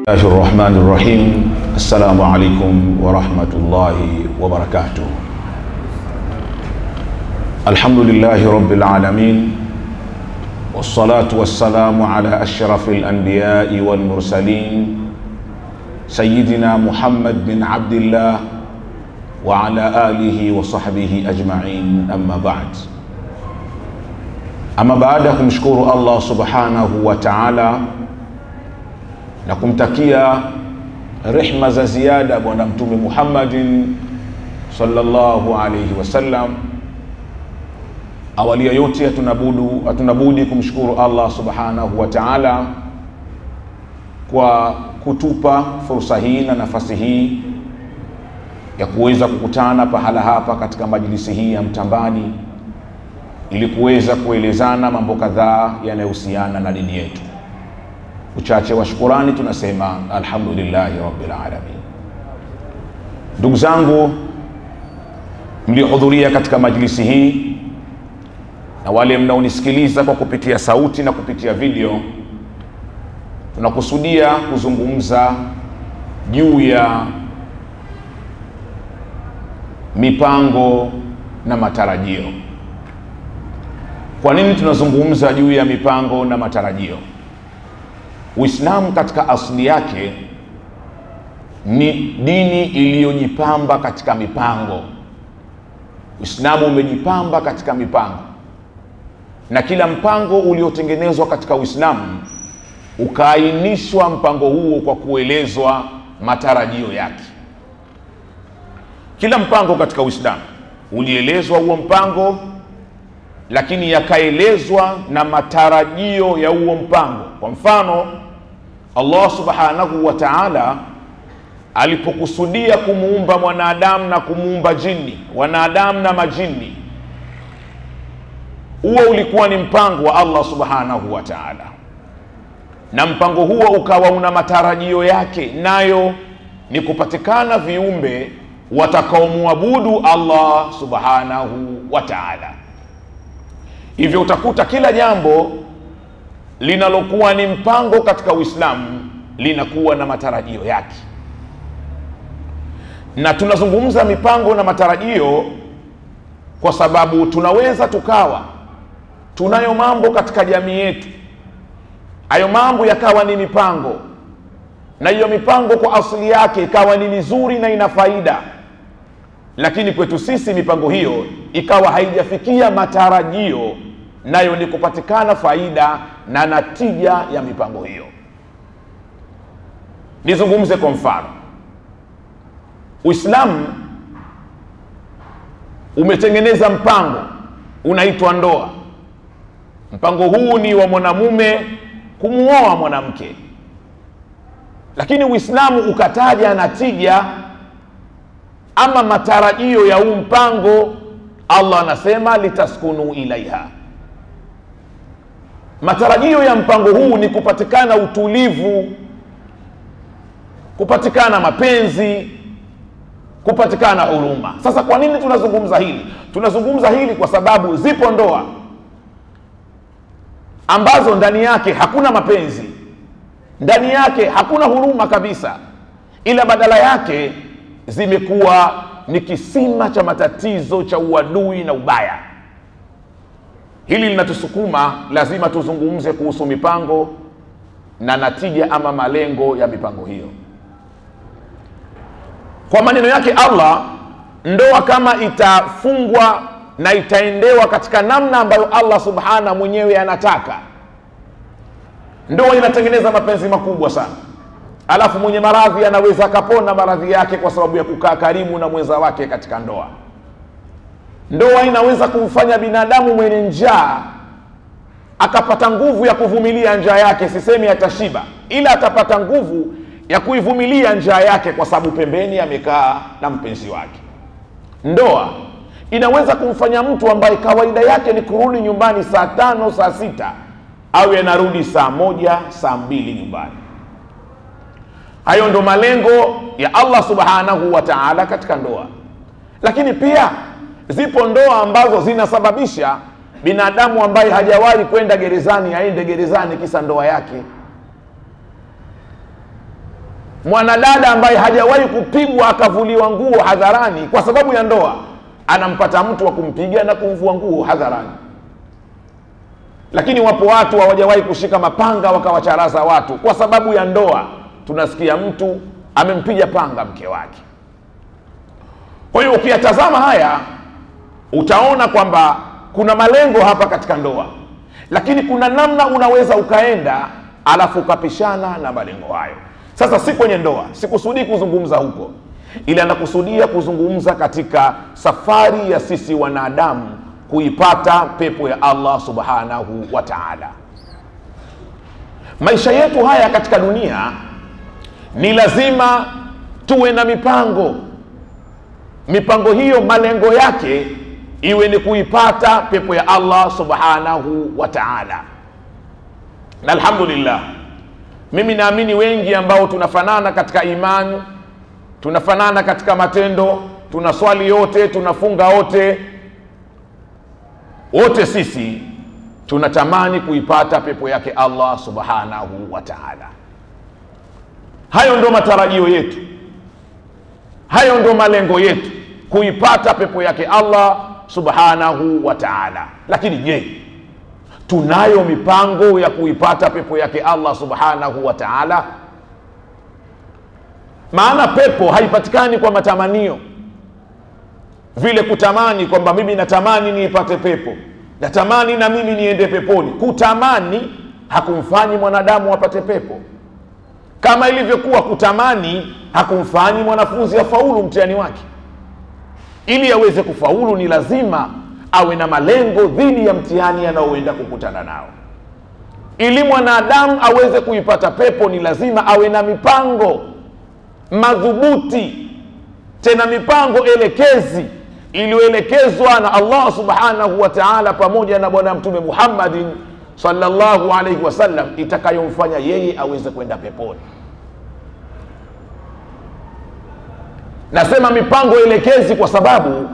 الله الرحمن الرحيم. السلام عليكم ورحمة الله وبركاته. الحمد لله رب العالمين، والصلاة والسلام على أشرف الأنبياء والمرسلين سيدنا محمد بن عبد الله وعلى آله وصحبه أجمعين. أما بعد، أما بعد kumshukuru Allah subhanahu wa ta'ala na kumtakia rehma za ziada bwana mtume Muhammadin sallallahu alayhi wasallam. Awali ya yote hatunabudi kumshukuru Allah subhanahu wa ta'ala kwa kutupa fursa hii na nafasi hii ya kuweza kukutana pahala hapa katika majlisi hii ya Mtambani ili kuweza kuelezana mambo kadhaa yanayohusiana na dini yetu. Uchache wa shukurani tunasema alhamdulillahi rabbil alamin. Ndugu zangu mliohudhuria katika majlisi hii na wale mnaonisikiliza kwa kupitia sauti na kupitia video, tunakusudia kuzungumza juu ya mipango na matarajio. Kwa nini tunazungumza juu ya mipango na matarajio? Uislamu katika asili yake ni dini iliyojipamba katika mipango. Uislamu umejipamba katika mipango, na kila mpango uliotengenezwa katika Uislamu ukaainishwa mpango huo kwa kuelezwa matarajio yake. Kila mpango katika Uislamu ulielezwa huo mpango, lakini yakaelezwa na matarajio ya huo mpango. Kwa mfano, Allah subhanahu wa ta'ala alipokusudia kumuumba mwanadamu na kumuumba jini, wanadamu na majini, huo ulikuwa ni mpango wa Allah subhanahu wa ta'ala, na mpango huo ukawa una matarajio yake, nayo ni kupatikana viumbe watakaomwabudu Allah subhanahu wa ta'ala. Hivyo utakuta kila jambo linalokuwa ni mpango katika Uislamu linakuwa na matarajio yake. Na tunazungumza mipango na matarajio kwa sababu tunaweza tukawa tunayo mambo katika jamii yetu, hayo mambo yakawa ni mipango, na hiyo mipango kwa asili yake ikawa ni mizuri na ina faida, lakini kwetu sisi mipango hiyo ikawa haijafikia matarajio, nayo ni kupatikana faida na natija ya mipango hiyo. Nizungumze kwa mfano. Uislamu umetengeneza mpango unaitwa ndoa. Mpango huu ni wa mwanamume kumuoa mwanamke, lakini Uislamu ukataja natija ama matarajio ya huu mpango. Allah anasema litaskunu ilaiha. Matarajio ya mpango huu ni kupatikana utulivu, kupatikana mapenzi, kupatikana huruma. Sasa kwa nini tunazungumza hili? Tunazungumza hili kwa sababu zipo ndoa ambazo ndani yake hakuna mapenzi, ndani yake hakuna huruma kabisa, ila badala yake zimekuwa ni kisima cha matatizo, cha uadui na ubaya. Hili linatusukuma lazima tuzungumze kuhusu mipango na natija ama malengo ya mipango hiyo. Kwa maneno yake Allah, ndoa kama itafungwa na itaendewa katika namna ambayo Allah subhana mwenyewe anataka, ndoa inatengeneza mapenzi makubwa sana. Alafu mwenye maradhi anaweza akapona maradhi yake kwa sababu ya kukaa karibu na mwenza wake katika ndoa. Ndoa inaweza kumfanya binadamu mwenye njaa akapata nguvu ya kuvumilia njaa yake. Sisemi atashiba, ila atapata nguvu ya kuivumilia njaa yake kwa sababu pembeni amekaa na mpenzi wake. Ndoa inaweza kumfanya mtu ambaye kawaida yake ni kurudi nyumbani saa 5 saa 6 awe anarudi saa 1 saa 2 nyumbani. Hayo ndo malengo ya Allah subhanahu wa ta'ala katika ndoa. Lakini pia zipo ndoa ambazo zinasababisha binadamu ambaye hajawahi kwenda gerezani aende gerezani kisa ndoa yake. Mwanadada ambaye hajawahi kupigwa akavuliwa nguo hadharani kwa sababu ya ndoa, anampata mtu wa kumpiga na kumvua nguo hadharani. Lakini wapo watu hawajawahi kushika mapanga wakawacharaza watu kwa sababu ya ndoa. Tunasikia mtu amempiga panga mke wake. Kwa hiyo ukiyatazama haya utaona kwamba kuna malengo hapa katika ndoa, lakini kuna namna unaweza ukaenda alafu ukapishana na malengo hayo. Sasa si kwenye ndoa, sikusudii kuzungumza huko, ila nakusudia kuzungumza katika safari ya sisi wanadamu kuipata pepo ya Allah subhanahu wa ta'ala. Maisha yetu haya katika dunia ni lazima tuwe na mipango. Mipango hiyo malengo yake iwe ni kuipata pepo ya Allah subhanahu wa ta'ala. Na alhamdulillah, mimi naamini wengi ambao tunafanana katika imani, tunafanana katika matendo, tunaswali yote, tunafunga wote sisi tunatamani kuipata pepo yake Allah subhanahu wa ta'ala. Hayo ndo matarajio yetu, hayo ndo malengo yetu, kuipata pepo yake Allah subhanahu wa ta'ala. Lakini je, tunayo mipango ya kuipata pepo yake Allah subhanahu wa ta'ala? Maana pepo haipatikani kwa matamanio, vile kutamani kwamba mimi natamani niipate pepo, natamani na mimi niende peponi. Kutamani hakumfanyi mwanadamu apate pepo, kama ilivyokuwa kutamani hakumfanyi mwanafunzi afaulu mtihani wake. Ili aweze kufaulu ni lazima awe na malengo dhidi ya mtihani anaoenda kukutana nao. Ili mwanadamu aweze kuipata pepo ni lazima awe na mipango madhubuti, tena mipango elekezi iliyoelekezwa na Allah subhanahu wa ta'ala pamoja na bwana mtume Muhammadin sallallahu alaihi wasallam, itakayomfanya yeye aweze kwenda peponi. Nasema mipango elekezi kwa sababu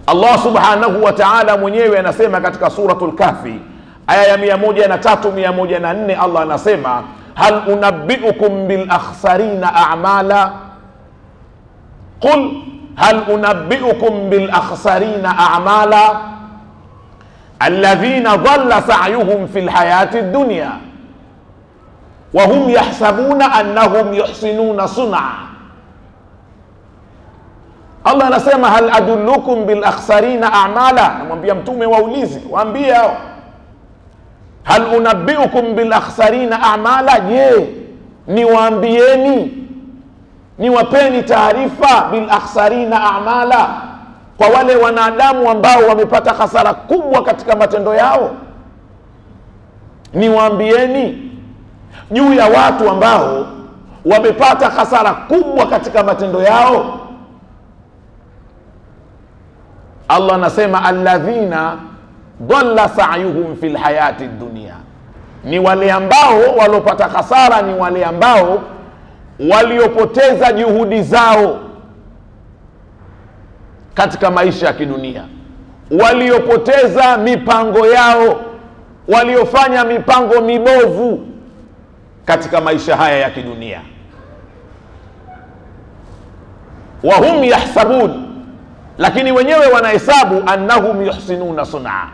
Allah subhanahu wa ta'ala mwenyewe anasema katika suratul Kahfi aya ya 103 104, Allah anasema hal unabbiukum bil akhsarina a'mala, qul hal unabbiukum bil akhsarina a'mala alladhina dhalla sa'yuhum fil hayati dunya wa hum yahsabuna annahum yuhsinuna sun'a. Allah anasema hal adullukum bil akhsarina a'mala, namwambia mtume waulize, waambie hao, hal unabbiukum bil akhsarina a'mala, je niwaambieni, niwapeni taarifa bil akhsarina a'mala, kwa wale wanadamu ambao wamepata hasara kubwa katika matendo yao. Niwaambieni juu ya watu ambao wamepata hasara kubwa katika matendo yao. Allah anasema alladhina dhalla sa'yuhum fil hayati dunya, ni wale ambao walopata hasara, ni wale ambao waliopoteza juhudi zao katika maisha ya kidunia, waliopoteza mipango yao, waliofanya mipango mibovu katika maisha haya ya kidunia. Wa hum yahsabun, lakini wenyewe wanahesabu annahum yuhsinuna sun'a,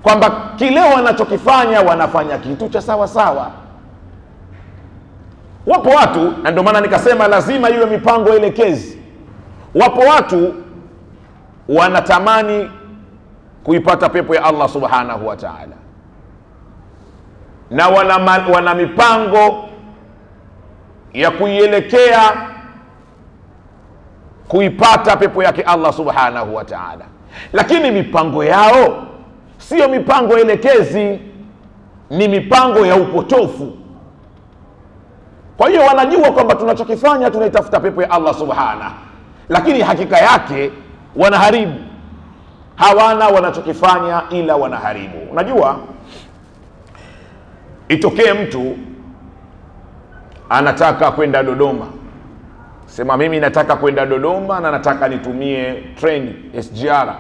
kwamba kile wanachokifanya wanafanya kitu cha sawa sawa. Wapo watu, na ndio maana nikasema lazima iwe mipango elekezi. Wapo watu wanatamani kuipata pepo ya Allah subhanahu wa ta'ala, na wana mipango ya kuielekea kuipata pepo yake Allah subhanahu wa ta'ala, lakini mipango yao sio mipango elekezi, ni mipango ya upotofu. Kwa hiyo wanajua kwamba tunachokifanya tunaitafuta pepo ya Allah subhanahu, lakini hakika yake wanaharibu. Hawana wanachokifanya ila wanaharibu. Unajua, itokee mtu anataka kwenda Dodoma, sema mimi nataka kwenda Dodoma na nataka nitumie treni SGR,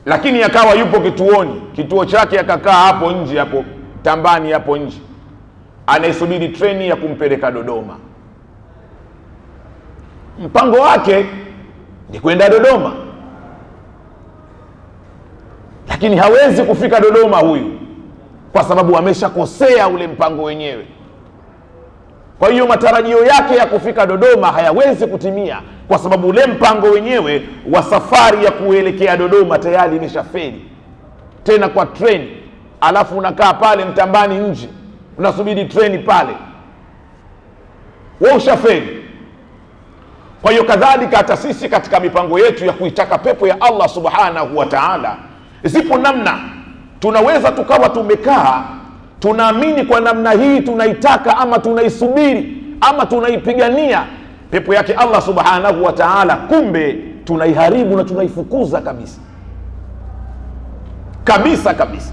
lakini akawa yupo kituoni, kituo chake akakaa hapo nje, hapo Tambani hapo nje, anaisubiri treni ya kumpeleka Dodoma. Mpango wake ni kwenda Dodoma, lakini hawezi kufika Dodoma huyu, kwa sababu ameshakosea ule mpango wenyewe. Kwa hiyo matarajio yake ya kufika Dodoma hayawezi kutimia, kwa sababu ule mpango wenyewe wa safari ya kuelekea Dodoma tayari imeshafeli. Tena kwa treni, alafu unakaa pale Mtambani nje unasubiri treni pale, wewe ushafeli. Kwa hiyo kadhalika hata sisi katika mipango yetu ya kuitaka pepo ya Allah subhanahu wa ta'ala, zipo namna tunaweza tukawa tumekaa tunaamini kwa namna hii tunaitaka ama tunaisubiri ama tunaipigania pepo yake Allah subhanahu wa ta'ala, kumbe tunaiharibu na tunaifukuza kabisa kabisa kabisa.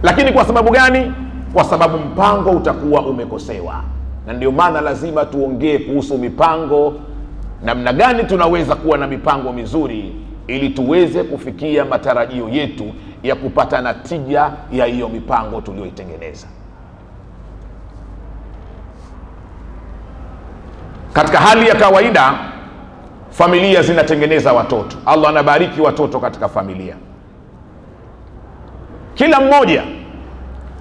Lakini kwa sababu gani? Kwa sababu mpango utakuwa umekosewa. Na ndio maana lazima tuongee kuhusu mipango, namna gani tunaweza kuwa na mipango mizuri ili tuweze kufikia matarajio yetu ya kupata natija ya hiyo mipango tuliyoitengeneza. Katika hali ya kawaida familia zinatengeneza watoto. Allah anabariki watoto katika familia. Kila mmoja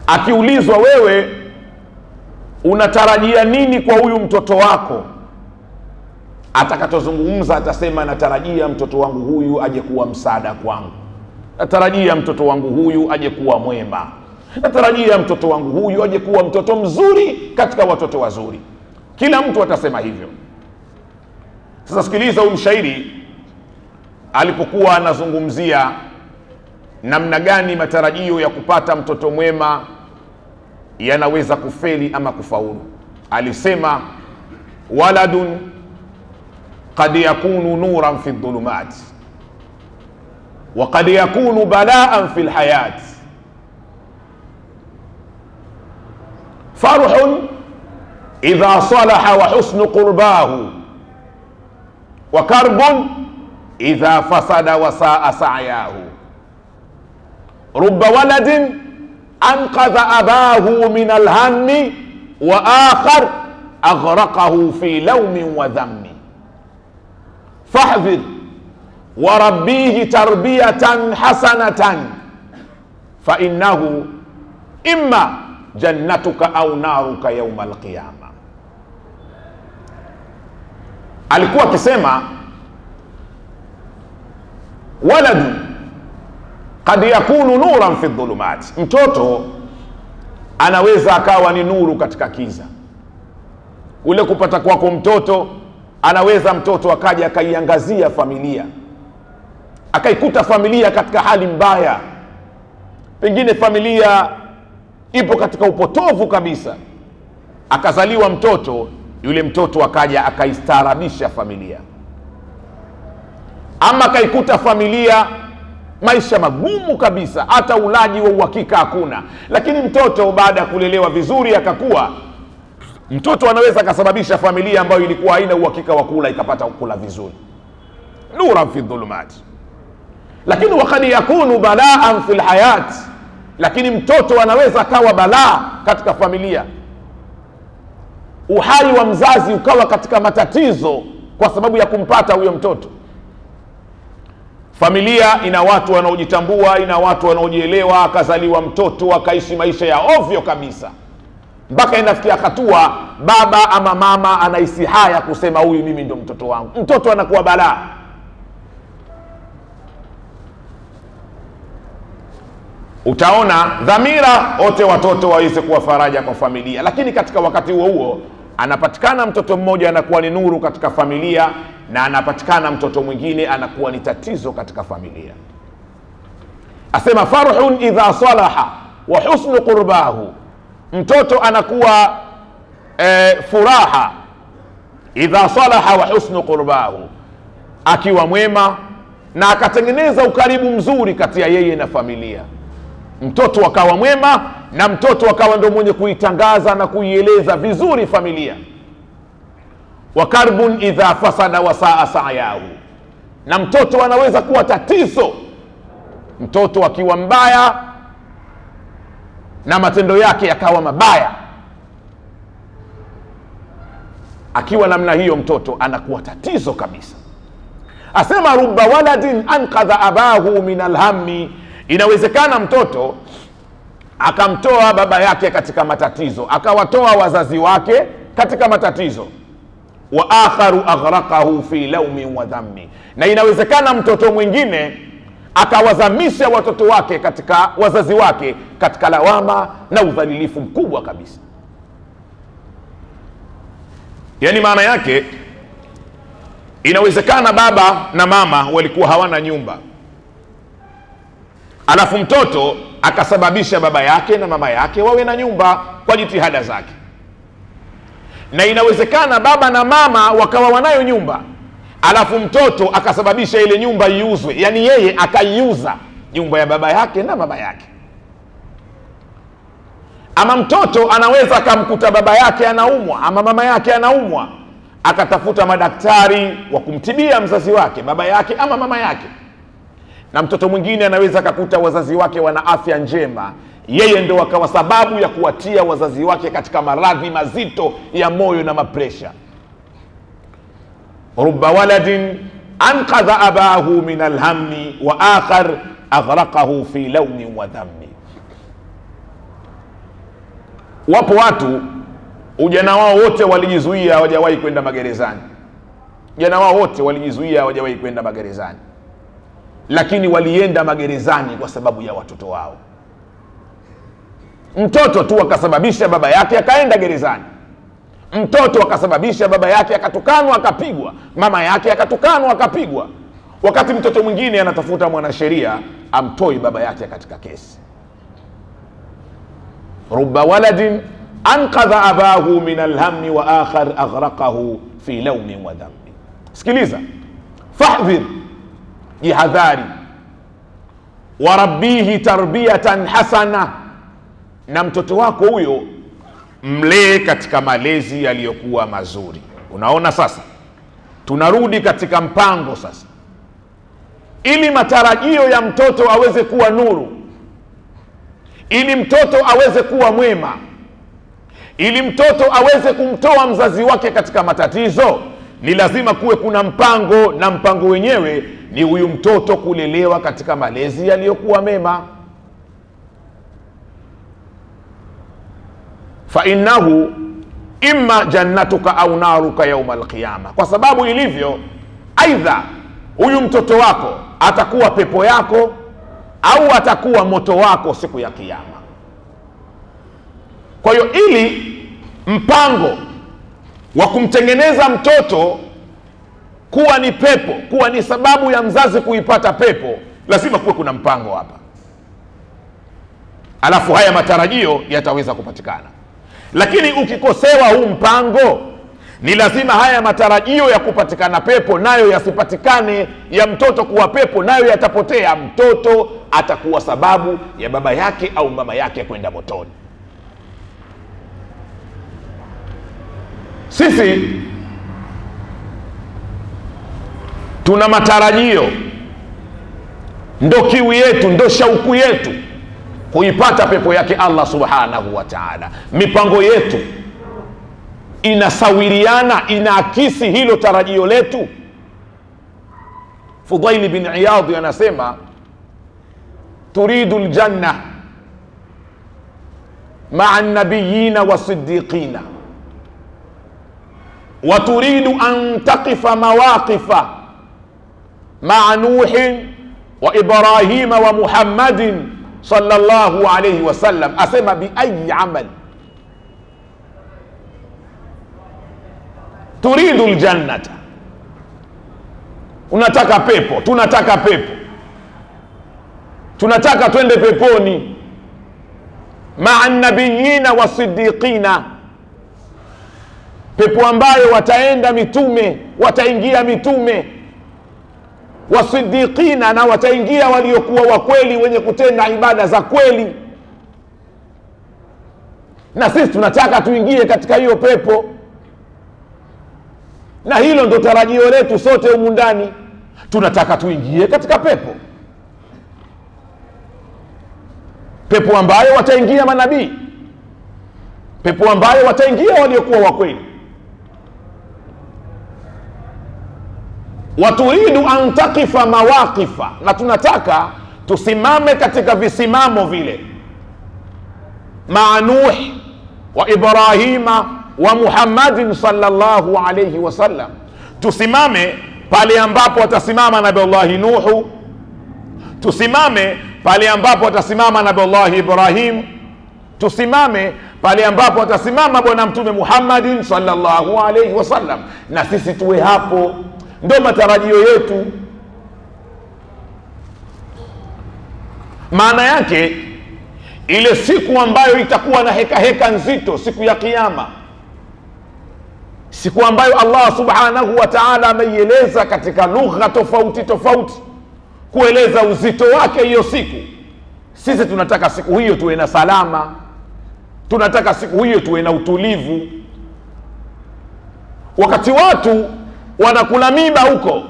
akiulizwa, wewe unatarajia nini kwa huyu mtoto wako, atakatozungumza atasema, natarajia mtoto wangu huyu aje kuwa msaada kwangu, natarajia mtoto wangu huyu aje kuwa mwema, natarajia mtoto wangu huyu aje kuwa mtoto mzuri katika watoto wazuri. Kila mtu atasema hivyo. Sasa sikiliza, huyu mshairi alipokuwa anazungumzia namna gani matarajio ya kupata mtoto mwema yanaweza kufeli ama kufaulu, alisema, waladun qad yakunu nuran fi dhulumat wa qad yakunu balaan fi lhayat, farhun idha salaha wa husnu qurbahu wa karbun idha fasada wa saa sa'yahu, rubba waladin anqadha abahu min alhammi wa akhar aghraqahu fi lawmin wa dhammi, fahdhir wa rabbihi tarbiyatan hasanatan fa innahu imma jannatuka au naruka yawma alqiyama. Alikuwa akisema, waladu qad yakunu nuran fi dhulumat, mtoto anaweza akawa ni nuru katika kiza. Ule kupata kwako mtoto, anaweza mtoto akaja akaiangazia familia, akaikuta familia katika hali mbaya, pengine familia ipo katika upotovu kabisa, akazaliwa mtoto, yule mtoto akaja akaistaarabisha familia. Ama akaikuta familia maisha magumu kabisa, hata ulaji wa uhakika hakuna, lakini mtoto baada ya kulelewa vizuri akakuwa, mtoto anaweza akasababisha familia ambayo ilikuwa haina uhakika wa kula ikapata kula vizuri. Nuran fi dhulumat. Lakini wakati yakunu balaan fil hayat, lakini mtoto anaweza akawa balaa katika familia. Uhai wa mzazi ukawa katika matatizo kwa sababu ya kumpata huyo mtoto. Familia ina watu wanaojitambua, ina watu wanaojielewa, akazaliwa mtoto akaishi maisha ya ovyo kabisa, mpaka inafikia hatua baba ama mama anahisi haya kusema, huyu mimi ndo mtoto wangu. Mtoto anakuwa balaa. Utaona dhamira wote watoto waweze kuwa faraja kwa familia, lakini katika wakati huo huo anapatikana mtoto mmoja anakuwa ni nuru katika familia, na anapatikana mtoto mwingine anakuwa ni tatizo katika familia. Asema, farhun idha salaha wa husnu qurbahu, mtoto anakuwa furaha idha salaha wa husnu qurbahu, akiwa mwema na akatengeneza ukaribu mzuri kati ya yeye na familia. Mtoto akawa mwema na mtoto akawa ndo mwenye kuitangaza na kuieleza vizuri familia. Wa karbun idha fasada wa saa sa'yahu, na mtoto anaweza kuwa tatizo, mtoto akiwa mbaya na matendo yake yakawa mabaya. Akiwa namna hiyo, mtoto anakuwa tatizo kabisa. Asema rubba waladin anqadha abahu min alhammi, inawezekana mtoto akamtoa baba yake katika matatizo, akawatoa wazazi wake katika matatizo. Wa akharu aghraqahu fi lawmin wa dhammi, na inawezekana mtoto mwingine akawazamisha watoto wake katika wazazi wake katika lawama na udhalilifu mkubwa kabisa. Yani maana yake, inawezekana baba na mama walikuwa hawana nyumba, alafu mtoto akasababisha baba yake na mama yake wawe na nyumba kwa jitihada zake. Na inawezekana baba na mama wakawa wanayo nyumba, alafu mtoto akasababisha ile nyumba iuzwe, yani yeye akaiuza nyumba ya baba yake na mama yake. Ama mtoto anaweza akamkuta baba yake anaumwa ama mama yake anaumwa, akatafuta madaktari wa kumtibia mzazi wake, baba yake ama mama yake. Na mtoto mwingine anaweza akakuta wazazi wake wana afya njema, yeye ndo akawa sababu ya kuwatia wazazi wake katika maradhi mazito ya moyo na mapresha. Rubba waladin anqadha abahu min alhammi wa akhar aghraqahu fi lawmin wa dhammi. Wapo watu ujana wao wote walijizuia, hawajawahi kwenda magerezani. Ujana wao wote walijizuia, hawajawahi kwenda magerezani, lakini walienda magerezani kwa sababu ya watoto wao. Mtoto tu akasababisha baba yake akaenda gerezani, mtoto akasababisha baba yake akatukanwa akapigwa, mama yake akatukanwa akapigwa, wakati mtoto mwingine anatafuta mwanasheria amtoi baba yake katika kesi. Rubba waladin anqadha abahu min alhammi wa akhar aghraqahu fi lawmin wa dhambi. Sikiliza, fahdhir, jihadhari, warabbihi tarbiyatan hasana, na mtoto wako huyo mlee katika malezi yaliyokuwa mazuri. Unaona, sasa tunarudi katika mpango sasa, ili matarajio ya mtoto aweze kuwa nuru, ili mtoto aweze kuwa mwema, ili mtoto aweze kumtoa mzazi wake katika matatizo, ni lazima kuwe kuna mpango, na mpango wenyewe ni huyu mtoto kulelewa katika malezi yaliyokuwa mema. Fa innahu imma jannatuka au naruka yauma alqiyama, kwa sababu ilivyo, aidha huyu mtoto wako atakuwa pepo yako au atakuwa moto wako siku ya kiyama. Kwa hiyo ili mpango wa kumtengeneza mtoto kuwa ni pepo, kuwa ni sababu ya mzazi kuipata pepo, lazima kuwe kuna mpango hapa, alafu haya matarajio yataweza kupatikana. Lakini ukikosewa huu mpango, ni lazima haya matarajio ya kupatikana pepo nayo yasipatikane, ya mtoto kuwa pepo nayo yatapotea. Mtoto atakuwa sababu ya baba yake au mama yake kwenda motoni. Sisi tuna matarajio, ndo kiu yetu, ndo shauku yetu kuipata pepo yake Allah subhanahu wa ta'ala. Mipango yetu inasawiriana, inaakisi hilo tarajio letu. Fudaili bin Iyadh anasema, turidu aljanna ma'a an-nabiyina was-siddiqina wa turidu an taqifa mawaqifa ma'a Nuhin wa Ibrahima wa Muhammadin sallallahu alayhi wasallam. Asema bi ayi amal turidu aljannata, unataka pepo, tunataka pepo, tunataka twende peponi. Ma'a nabiyina wasiddiqina, pepo ambayo wataenda mitume, wataingia mitume, wasiddiqina, na wataingia waliokuwa wakweli, wenye kutenda ibada za kweli. Na sisi tunataka tuingie katika hiyo pepo, na hilo ndo tarajio letu sote humu ndani. Tunataka tuingie katika pepo, pepo ambayo wataingia manabii, pepo ambayo wataingia waliokuwa wakweli. waturidu an taqifa mawaqifa, na tunataka tusimame katika visimamo vile maa Nuh wa Ibrahima wa Muhammadin sallallahu alayhi wasallam. Tusimame pale ambapo atasimama Nabiullahi Nuhu, tusimame pale ambapo atasimama Nabiullahi Ibrahim, tusimame pale ambapo atasimama bwana mtume Muhammadin sallallahu alayhi wasallam, na sisi tuwe hapo. Ndio matarajio yetu. Maana yake ile siku ambayo itakuwa na heka heka nzito, siku ya kiyama, siku ambayo Allah subhanahu wa ta'ala ameieleza katika lugha tofauti tofauti kueleza uzito wake hiyo siku. Sisi tunataka siku hiyo tuwe na salama, tunataka siku hiyo tuwe na utulivu. Wakati watu wanakula miba huko,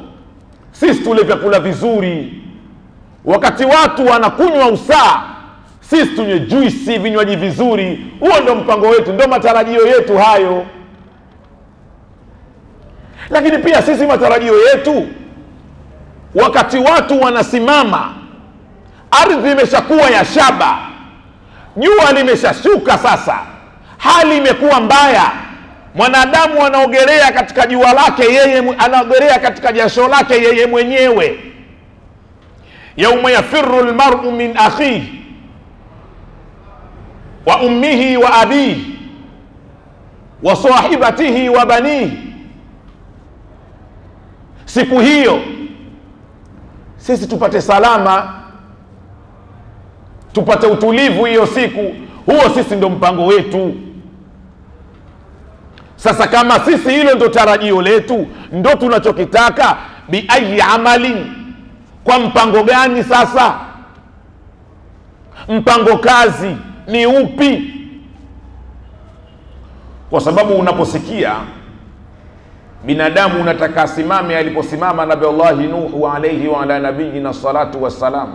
sisi tule vyakula vizuri. Wakati watu wanakunywa usaa, sisi tunywe juisi, vinywaji vizuri. Huo ndio mpango wetu, ndio matarajio yetu hayo. Lakini pia sisi matarajio yetu, wakati watu wanasimama, ardhi imeshakuwa ya shaba, jua limeshashuka, sasa hali imekuwa mbaya, mwanadamu anaogelea katika jua lake yeye, anaogelea katika jasho lake yeye mwenyewe. Yauma yafirru almar'u min akhihi wa ummihi wa abihi wa sahibatihi wa banihi. Siku hiyo sisi tupate salama, tupate utulivu hiyo siku. Huo sisi ndo mpango wetu. Sasa kama sisi hilo ndo tarajio letu, ndo tunachokitaka, bi ayi amali, kwa mpango gani sasa? Mpango kazi ni upi? Kwa sababu unaposikia binadamu unataka asimame aliposimama Nabiullahi Nuhu alayhi wa ala nabiyina salatu wassalam,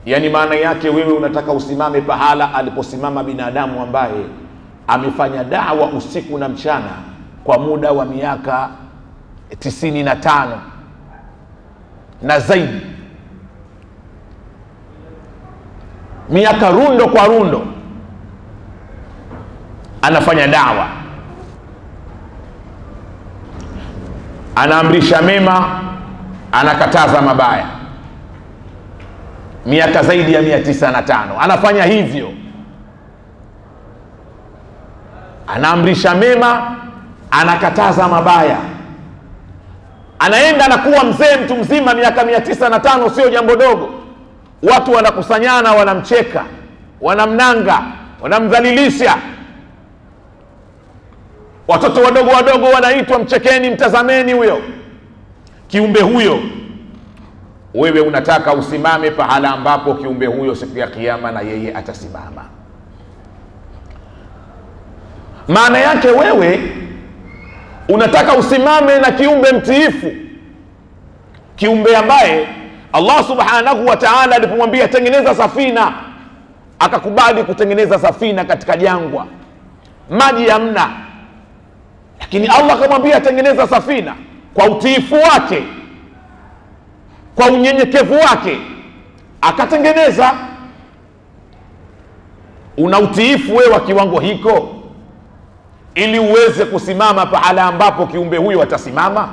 yani maana yake wewe unataka usimame pahala aliposimama binadamu ambaye amefanya da'wa usiku na mchana kwa muda wa miaka 95 na zaidi, miaka rundo kwa rundo anafanya da'wa, anaamrisha mema, anakataza mabaya. Miaka zaidi ya 905 anafanya hivyo, anaamrisha mema, anakataza mabaya. Anaenda na kuwa mzee, mtu mzima, miaka 905 sio jambo dogo. Watu wanakusanyana, wanamcheka, wanamnanga, wanamdhalilisha. Watoto wadogo wadogo wanaitwa, mchekeni, mtazameni huyo kiumbe huyo. Wewe unataka usimame pahala ambapo kiumbe huyo siku ya kiyama na yeye atasimama. Maana yake wewe unataka usimame na kiumbe mtiifu, kiumbe ambaye Allah subhanahu wa ta'ala alipomwambia tengeneza safina, akakubali kutengeneza safina katika jangwa, maji hamna, lakini Allah akamwambia tengeneza safina. Kwa utiifu wake, kwa unyenyekevu wake, akatengeneza. Una utiifu wewe wa kiwango hiko ili uweze kusimama pahala ambapo kiumbe huyo atasimama?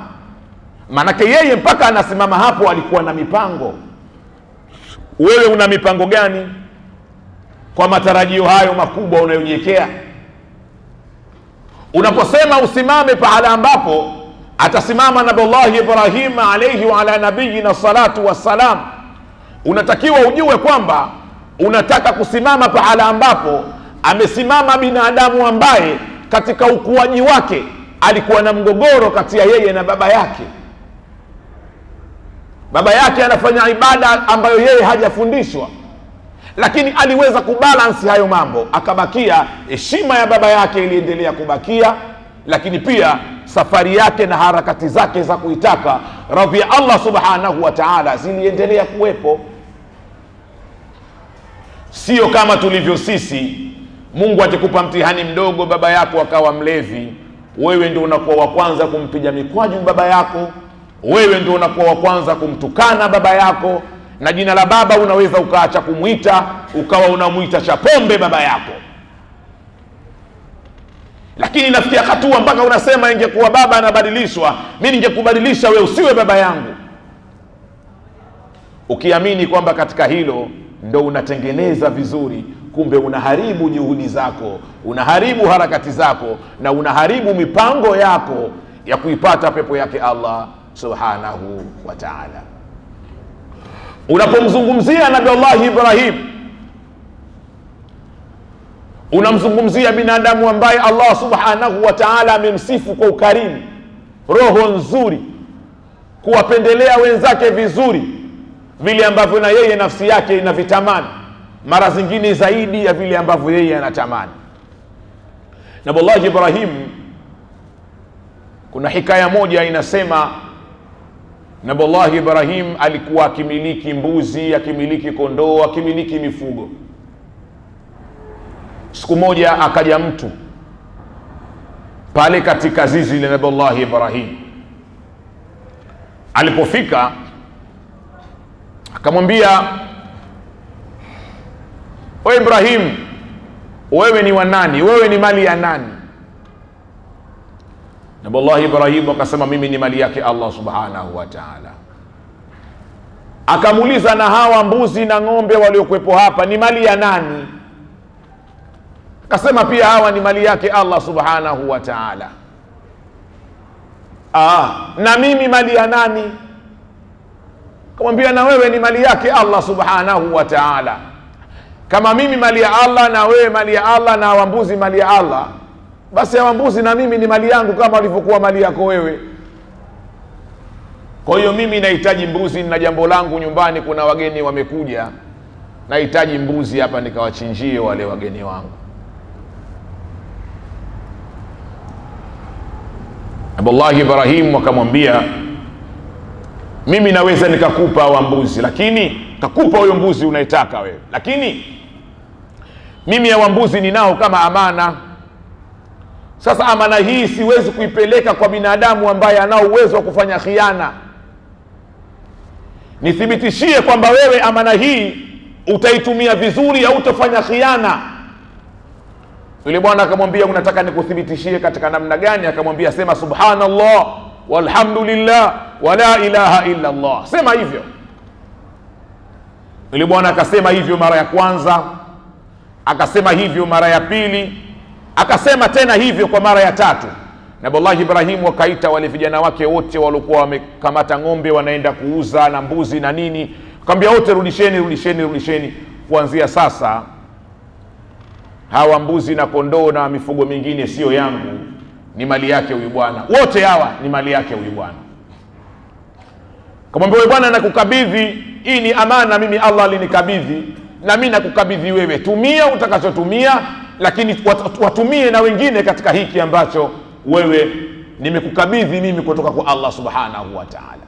Manake yeye mpaka anasimama hapo alikuwa na mipango. Wewe una mipango gani kwa matarajio hayo makubwa unayojiwekea? Unaposema usimame pahala ambapo atasimama Nabiullahi Ibrahim alayhi wa ala nabiyina salatu wassalam, unatakiwa ujue kwamba unataka kusimama pahala ambapo amesimama binadamu ambaye katika ukuaji wake alikuwa na mgogoro kati ya yeye na baba yake. Baba yake anafanya ibada ambayo yeye hajafundishwa, lakini aliweza kubalansi hayo mambo, akabakia heshima ya baba yake iliendelea kubakia, lakini pia safari yake na harakati zake za kuitaka radhi ya Allah subhanahu wa ta'ala ziliendelea kuwepo. Sio kama tulivyo sisi, Mungu akikupa mtihani mdogo, baba yako akawa mlevi, wewe ndio unakuwa wa kwanza kumpiga mikwaju baba yako, wewe ndio unakuwa wa kwanza kumtukana baba yako, na jina la baba unaweza ukaacha kumuita ukawa unamuita Chapombe baba yako. Lakini nafikia hatua mpaka unasema ingekuwa baba anabadilishwa, mimi ningekubadilisha wewe usiwe baba yangu, ukiamini kwamba katika hilo ndo unatengeneza vizuri. Kumbe unaharibu juhudi zako, unaharibu harakati zako, na unaharibu mipango yako ya kuipata pepo yake Allah subhanahu wa ta'ala. Unapomzungumzia Nabii Allah Ibrahim, unamzungumzia binadamu ambaye Allah subhanahu wa ta'ala amemsifu kwa ukarimu, roho nzuri, kuwapendelea wenzake vizuri, vile ambavyo na yeye nafsi yake inavitamani, mara zingine zaidi ya vile ambavyo yeye anatamani. Nabii Allah Ibrahim, kuna hikaya moja inasema Nabii Allah Ibrahim alikuwa akimiliki mbuzi, akimiliki kondoo, akimiliki mifugo. Siku moja akaja mtu pale katika zizi la Nabii Allah Ibrahim. Alipofika akamwambia, "O Ibrahim, wewe ni wa nani? Wewe ni mali ya nani?" Nabii Allah Ibrahim akasema, "Mimi ni mali yake Allah subhanahu wa ta'ala." Akamuuliza, "Na hawa mbuzi na ng'ombe waliokuwepo hapa ni mali ya nani?" Akasema, "Pia hawa ni mali yake Allah subhanahu wa ta'ala." "Na mimi mali ya nani?" Akamwambia, "Na wewe ni mali yake Allah subhanahu wa ta'ala. Kama mimi mali ya Allah na wewe mali ya Allah na hawa mbuzi mali ya Allah, basi hawa mbuzi na mimi ni mali yangu kama walivyokuwa mali yako wewe. Kwa hiyo mimi nahitaji mbuzi, na jambo langu nyumbani, kuna wageni wamekuja, nahitaji mbuzi hapa nikawachinjie wale wageni wangu." Abdullah Ibrahim akamwambia, "Mimi naweza nikakupa wa mbuzi, lakini kakupa huyo mbuzi unaitaka wewe, lakini mimi hawa mbuzi ninao kama amana. Sasa amana hii siwezi kuipeleka kwa binadamu ambaye anao uwezo wa kufanya khiana. Nithibitishie kwamba wewe amana hii utaitumia vizuri au utafanya khiana." Yule bwana akamwambia, "Unataka nikuthibitishie katika namna gani?" Akamwambia, "Sema subhanallah walhamdulillah wala ilaha illa Allah." Sema hivyo. Yule bwana akasema hivyo mara ya kwanza, akasema hivyo mara ya pili, akasema tena hivyo kwa mara ya tatu. Nabii Allah Ibrahim wakaita wale vijana wake wote waliokuwa wamekamata ng'ombe wanaenda kuuza na mbuzi na nini, akamwambia wote, rudisheni. Kuanzia sasa hawa mbuzi na kondoo na mifugo mingine sio yangu, ni mali yake huyu bwana. Wote hawa ni mali yake huyu bwana. Akamwambia, "Wewe bwana, nakukabidhi, hii ni amana, mimi Allah alinikabidhi, na mimi nakukabidhi wewe, tumia utakachotumia, lakini watumie na wengine katika hiki ambacho wewe nimekukabidhi mimi kutoka kwa Allah subhanahu wa ta'ala."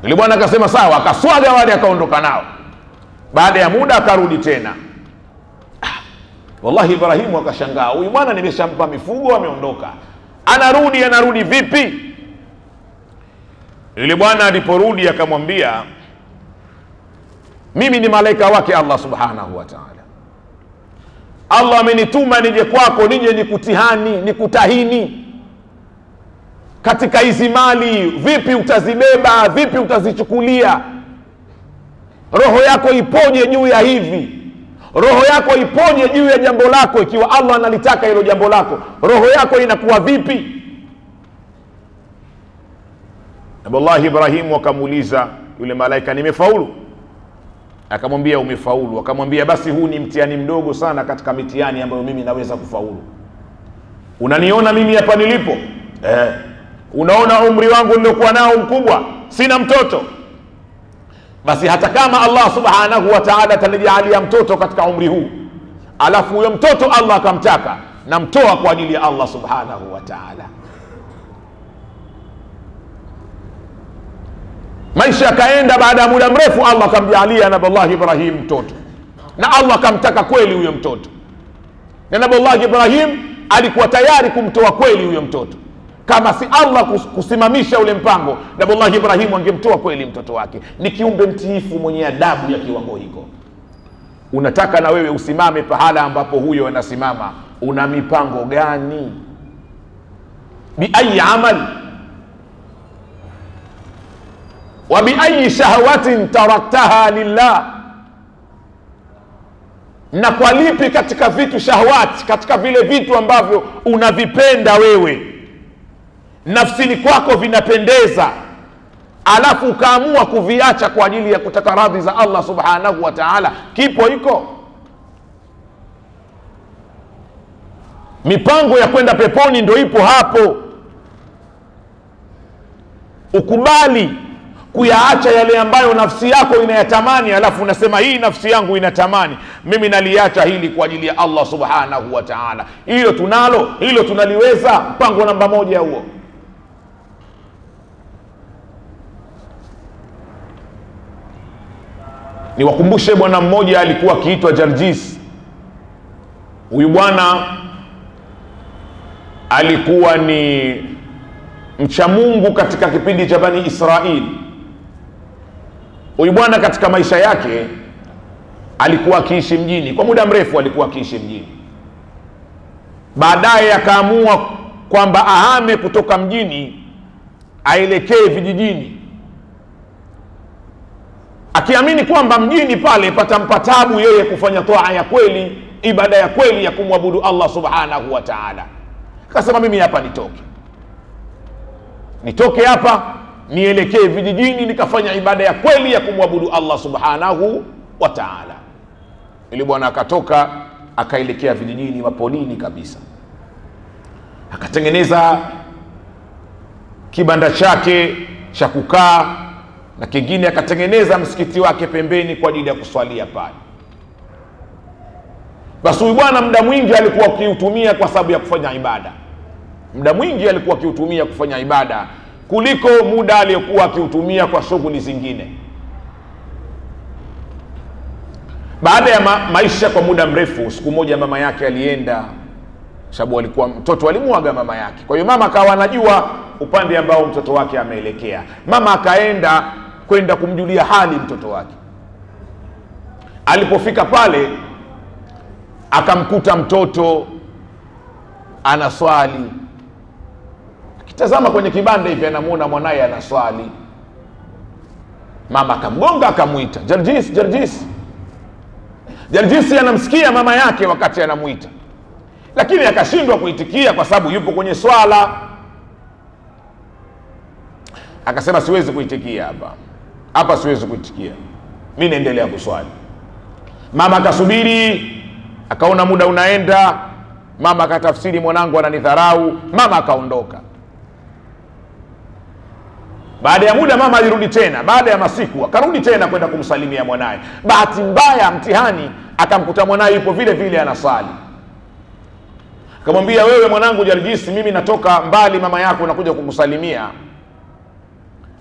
Yule bwana akasema sawa, akaswaga wale akaondoka nao. Baada ya muda akarudi tena. Wallahi Ibrahimu akashangaa, huyu bwana nimeshampa mifugo ameondoka, anarudi vipi? Yule bwana aliporudi akamwambia, "Mimi ni malaika wake Allah subhanahu wa ta'ala. Allah amenituma nije kwako, nije nikutihani, nikutahini katika hizi mali, vipi utazibeba, vipi utazichukulia. Roho yako ipoje juu ya hivi? Roho yako ipoje juu ya jambo lako? Ikiwa Allah analitaka hilo jambo lako, roho yako inakuwa vipi?" Nabii Ibrahim akamuuliza yule malaika, "Nimefaulu?" Akamwambia, "Umefaulu." Akamwambia, "Basi huu ni mtihani mdogo sana katika mitihani ambayo mimi naweza kufaulu. Unaniona mimi hapa nilipo? Unaona umri wangu niliokuwa nao mkubwa, sina mtoto. Basi hata kama Allah subhanahu wa ta'ala atanijalia mtoto katika umri huu, alafu huyo mtoto Allah akamtaka, namtoa kwa ajili ya Allah subhanahu wa ta'ala." Maisha yakaenda, baada ya muda mrefu Allah akamjalia Nabii Ibrahim mtoto, na Allah akamtaka kweli huyo mtoto, na Nabii Ibrahim alikuwa tayari kumtoa kweli huyo mtoto. Kama si Allah kusimamisha ule mpango, Nabiullahi Ibrahim angemtoa kweli mtoto wake. Ni kiumbe mtiifu mwenye adabu ya kiwango hiko. Unataka na wewe usimame pahala ambapo huyo anasimama, una mipango gani? Bi ayi amal wa bi ayi shahawatin taraktaha lillah, na kwa lipi katika vitu shahawati, katika vile vitu ambavyo unavipenda wewe nafsini kwako vinapendeza, alafu ukaamua kuviacha kwa ajili ya kutaka radhi za Allah subhanahu wa ta'ala, kipo iko mipango ya kwenda peponi, ndio ipo hapo. Ukubali kuyaacha yale ambayo nafsi yako inayatamani, alafu unasema hii nafsi yangu inatamani, mimi naliacha hili kwa ajili ya Allah subhanahu wa ta'ala. Hilo tunalo, hilo tunaliweza. Mpango namba 1 huo. Niwakumbushe bwana mmoja alikuwa akiitwa Jarjis. Huyu bwana alikuwa ni mcha Mungu katika kipindi cha Bani Israeli. Huyu bwana katika maisha yake alikuwa akiishi mjini kwa muda mrefu, alikuwa akiishi mjini. Baadaye akaamua kwamba ahame kutoka mjini aelekee vijijini, akiamini kwamba mjini pale patampatabu yeye kufanya toa ya kweli, ibada ya kweli ya kumwabudu Allah subhanahu wa ta'ala. Akasema mimi hapa nitoke hapa nielekee vijijini nikafanya ibada ya kweli ya kumwabudu Allah subhanahu wa ta'ala. Ili bwana akatoka akaelekea vijijini, mapolini kabisa, akatengeneza kibanda chake cha kukaa na kingine akatengeneza msikiti wake pembeni kwa ajili ya kuswalia pale. Basi huyu bwana muda mwingi alikuwa akiutumia kwa sababu ya kufanya ibada. Muda mwingi alikuwa akiutumia kufanya ibada kuliko muda aliyokuwa akiutumia kwa shughuli zingine. Baada ya maisha kwa muda mrefu, siku moja mama yake alienda, sababu alikuwa mtoto alimuaga mama yake. Kwa hiyo mama akawa anajua upande ambao mtoto wake ameelekea. Mama akaenda kwenda kumjulia hali mtoto wake. Alipofika pale akamkuta mtoto anaswali. Akitazama kwenye kibanda hivi anamuona mwanaye anaswali. Mama akamgonga akamuita, Jarjis, Jarjis. Jarjis anamsikia mama yake wakati anamuita, lakini akashindwa kuitikia kwa sababu yupo kwenye swala. Akasema siwezi kuitikia hapa siwezi kuitikia, mimi naendelea kuswali. Mama akasubiri, akaona muda unaenda. Mama akatafsiri mwanangu ananidharau, mama akaondoka. Baada ya muda mama alirudi tena, baada ya masiku akarudi tena kwenda kumsalimia mwanae. Bahati mbaya, mtihani, akamkuta mwanae yupo vile vile anasali. Akamwambia, wewe mwanangu Jarjis, mimi natoka mbali mama yako nakuja kukusalimia,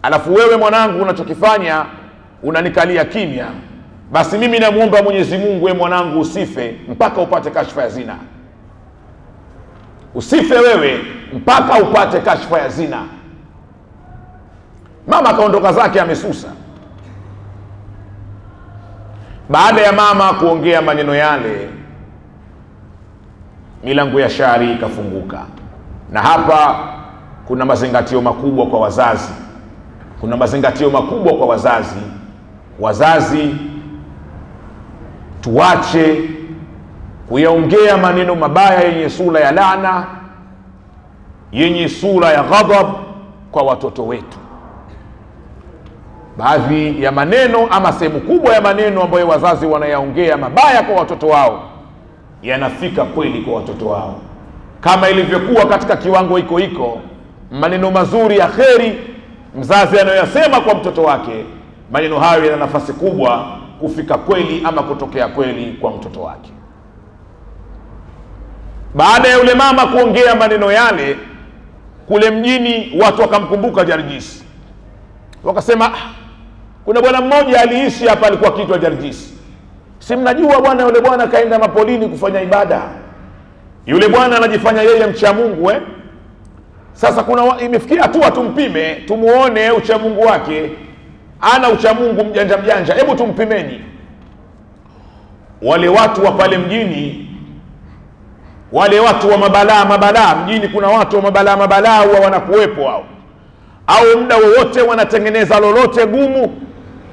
alafu wewe mwanangu unachokifanya unanikalia kimya. Basi mimi namuomba Mwenyezi Mungu wewe mwanangu usife mpaka upate kashfa ya zina. Usife wewe mpaka upate kashfa ya zina. Mama akaondoka zake amesusa. Baada ya mama kuongea maneno yale, milango ya shari ikafunguka. Na hapa kuna mazingatio makubwa kwa wazazi. Kuna mazingatio makubwa kwa wazazi. Wazazi, tuache kuyaongea maneno mabaya yenye sura ya laana, yenye sura ya ghadhab kwa watoto wetu. Baadhi ya maneno ama sehemu kubwa ya maneno ambayo wazazi wanayaongea mabaya kwa watoto wao yanafika kweli kwa watoto wao, kama ilivyokuwa katika kiwango iko maneno mazuri ya kheri mzazi anayoyasema kwa mtoto wake, maneno hayo yana nafasi kubwa kufika kweli ama kutokea kweli kwa mtoto wake. Baada ya yule mama kuongea maneno yale, kule mjini watu wakamkumbuka Jarjis. Wakasema, kuna bwana mmoja aliishi hapa alikuwa akiitwa Jarjis. Si mnajua bwana, yule bwana kaenda mapolini kufanya ibada. Yule bwana anajifanya yeye mcha Mungu Sasa imefikia hatua tumpime, tumuone uchamungu wake. Ana uchamungu mjanja mjanja, hebu tumpimeni. Wale watu wa pale mjini, wale watu wa mabalaa mjini, kuna watu wa mabalaa huwa wanakuwepo hao, au muda wowote wanatengeneza lolote gumu,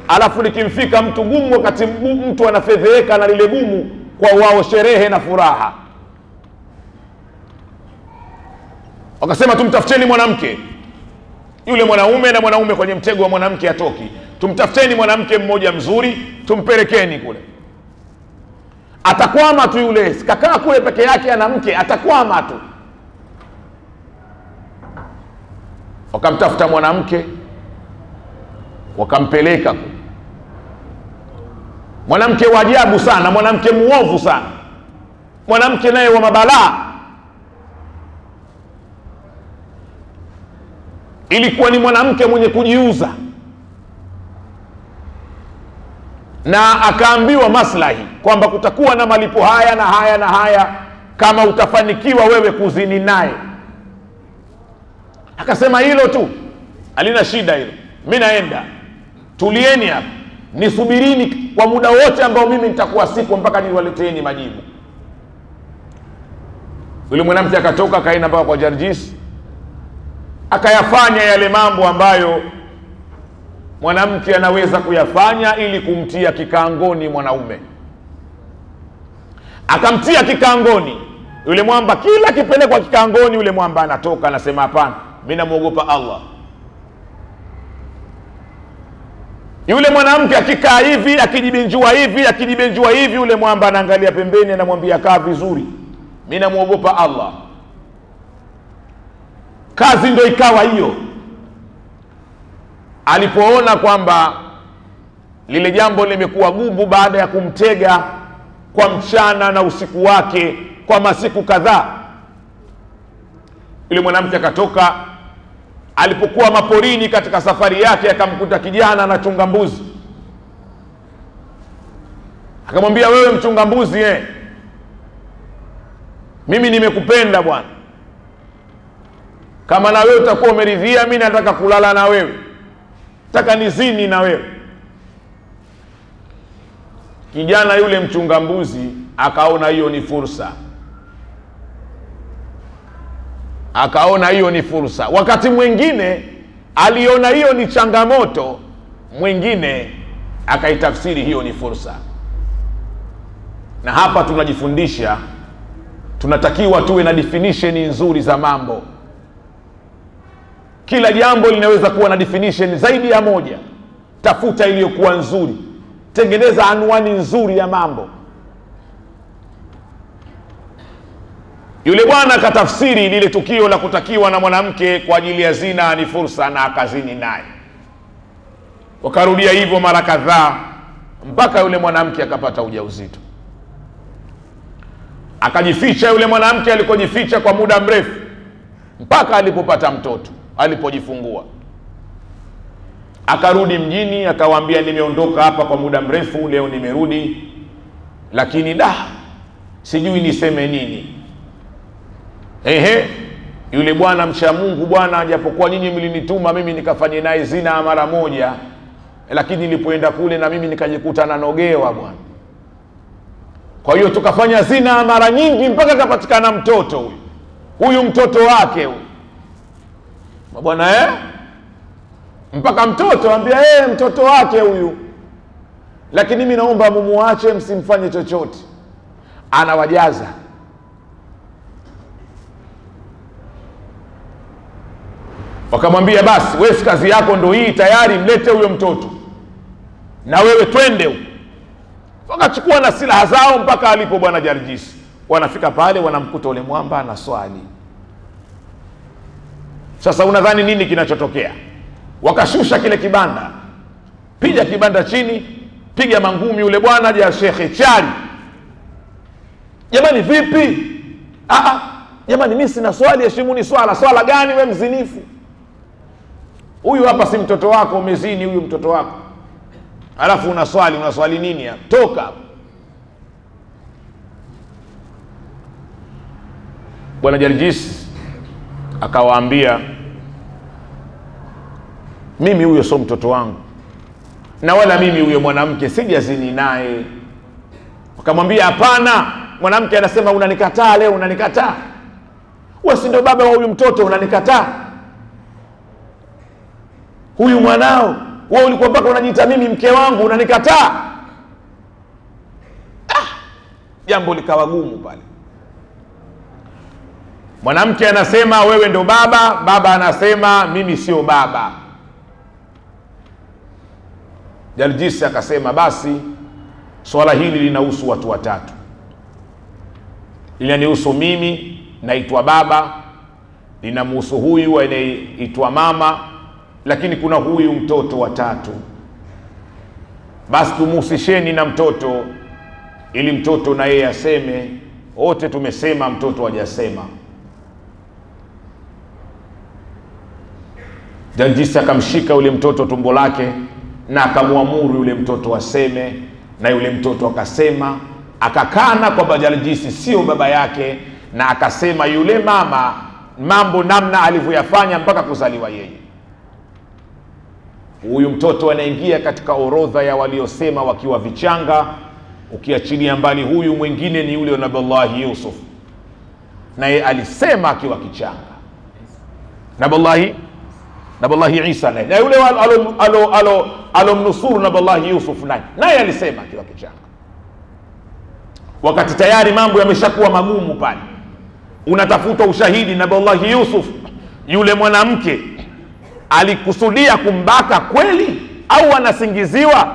alafu likimfika mtu gumu, wakati mtu anafedheheka na lile gumu, kwa wao sherehe na furaha. Wakasema tumtafuteni mwanamke. Yule mwanaume na mwanaume kwenye mtego wa mwanamke atoki. Tumtafuteni mwanamke mmoja mzuri, tumpelekeni kule. Atakwama tu yule, kakaa kule peke yake ana mke, atakwama tu. Wakamtafuta mwanamke, wakampeleka. Mwanamke wa ajabu sana, mwanamke muovu sana, mwanamke naye wa mabalaa. Ilikuwa ni mwanamke mwenye kujiuza, na akaambiwa maslahi kwamba kutakuwa na malipo haya na haya na haya kama utafanikiwa wewe kuzini naye. Akasema hilo tu, alina shida hilo, mimi naenda, tulieni hapa, nisubirini kwa muda wote ambao mimi nitakuwa sipo mpaka niwaleteeni majibu. Yule mwanamke akatoka, akaenda mpaka kwa Jarjis, akayafanya yale mambo ambayo mwanamke anaweza kuyafanya ili kumtia kikaangoni mwanaume. Akamtia kikaangoni yule mwamba. Kila kipelekwa kikaangoni, yule mwamba anatoka anasema hapana, mimi namuogopa Allah. Yule mwanamke akikaa hivi, akijibenjua hivi, yule mwamba anaangalia pembeni, anamwambia kaa vizuri, mimi namuogopa Allah. Kazi ndio ikawa hiyo. Alipoona kwamba lile jambo limekuwa gumu, baada ya kumtega kwa mchana na usiku wake kwa masiku kadhaa, yule mwanamke akatoka. Alipokuwa maporini katika safari yake, akamkuta kijana anachunga mbuzi. Akamwambia, wewe mchunga mbuzi, mimi nimekupenda bwana, kama na wewe utakuwa umeridhia, mimi nataka kulala na wewe, nataka nizini na wewe. Kijana yule mchunga mbuzi akaona hiyo ni fursa, Wakati mwingine aliona hiyo ni changamoto, mwingine akaitafsiri hiyo ni fursa. Na hapa tunajifundisha, tunatakiwa tuwe na definition nzuri za mambo. Kila jambo linaweza kuwa na definition zaidi ya moja. Tafuta iliyokuwa nzuri, tengeneza anwani nzuri ya mambo. Yule bwana akatafsiri lile tukio la kutakiwa na mwanamke kwa ajili ya zina ni fursa, na akazini naye. Wakarudia hivyo mara kadhaa mpaka yule mwanamke akapata ujauzito. Akajificha yule mwanamke, alikojificha kwa muda mrefu mpaka alipopata mtoto, alipojifungua. Akarudi mjini, akawaambia nimeondoka hapa kwa muda mrefu, leo nimerudi, lakini sijui niseme nini. Yule bwana mcha Mungu, bwana, japokuwa nyinyi mlinituma mimi nikafanye naye zina mara moja, lakini nilipoenda kule na mimi nikajikuta nanogewa bwana. Kwa hiyo tukafanya zina mara nyingi mpaka kapatikana mtoto. Huyu mtoto wake huyu bwana, mpaka mtoto ambia mtoto wake huyu, lakini mimi naomba mumuache, msimfanye chochote, anawajaza. Wakamwambia basi wewe kazi yako ndo hii, tayari mlete huyo mtoto na wewe twende. Wakachukua na silaha zao mpaka alipo bwana Jarjis. Wanafika pale, wanamkuta ule mwamba anaswali. Sasa unadhani nini kinachotokea? Wakashusha kile kibanda, piga kibanda chini, piga mangumi yule bwana ja shekhe chali. Jamani vipi? Jamani mimi sina swali, heshimuni swala. Swala gani wewe mzinifu? Huyu hapa si mtoto wako, umezini huyu mtoto wako, alafu unaswali nini hapa? Toka. Bwana Jarjis akawaambia, mimi huyo sio mtoto wangu, na wala mimi huyo mwanamke sijazini naye. Wakamwambia, hapana. Mwanamke anasema, unanikataa leo, unanikataa wewe, si ndio baba wa huyu mtoto, unanikataa huyu mwanao, wewe ulikuwa mpaka unajiita mimi mke wangu, unanikataa. Jambo likawa gumu pale. Mwanamke anasema wewe ndo baba, baba anasema mimi sio baba. Jaljisi akasema, basi swala hili linahusu watu watatu. Linanihusu mimi, naitwa baba, linamhusu huyu anaitwa mama, lakini kuna huyu mtoto wa tatu. Basi tumuhusisheni na mtoto ili mtoto na yeye aseme. Wote tumesema, mtoto hajasema. Jaljisi akamshika yule mtoto tumbo lake na akamwamuru yule mtoto aseme, na yule mtoto akasema. Akakana kwamba Jaljisi sio baba yake, na akasema yule mama mambo namna alivyoyafanya mpaka kuzaliwa yeye. Huyu mtoto anaingia katika orodha ya waliosema wakiwa vichanga, ukiachilia mbali huyu mwingine ni yule Nabiullahi Yusuf, naye alisema akiwa kichanga. Nabiullahi Isa na yule alomnusuru Nabiullahi Yusuf naye alisema akiwa kichanga. Wakati tayari mambo yameshakuwa magumu pale, unatafuta ushahidi. Nabiullahi Yusuf, yule mwanamke alikusudia kumbaka kweli au anasingiziwa?